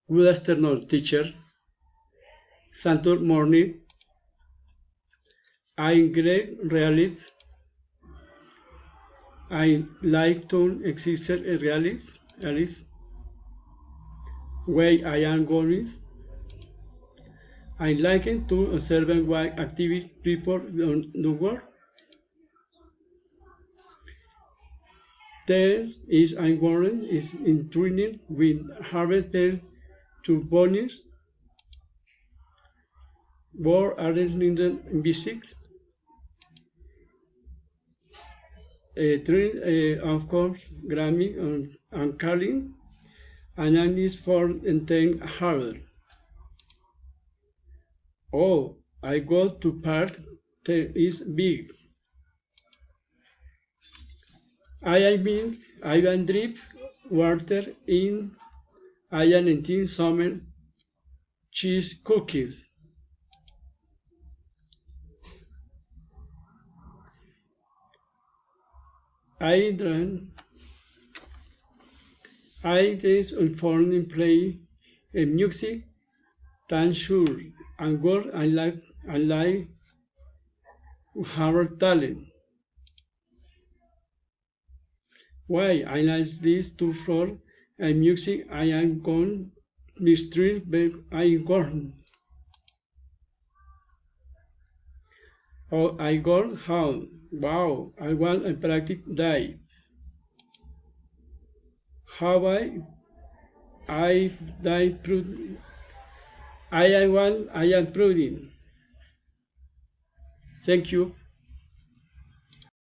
Good afternoon, teacher. Santur morning. I'm great realist. I like to exist a realist way I am going. I like to observe what activities people do work. There is I'm working is in training with Harvard to bonus. War are in basics. Train of course Grammy and Carlin. And is for entering Harvard. Oh, I go to park that is big. I can drip water in I am eating summer cheese cookies. I drank I just informed play music tan sure and work I like Harvard talent. Why I like this two floor and music I am gone the street but I gone. Oh I gone home. Wow, I want a practice day. How I die prudent. I am one I am prudent. Thank you.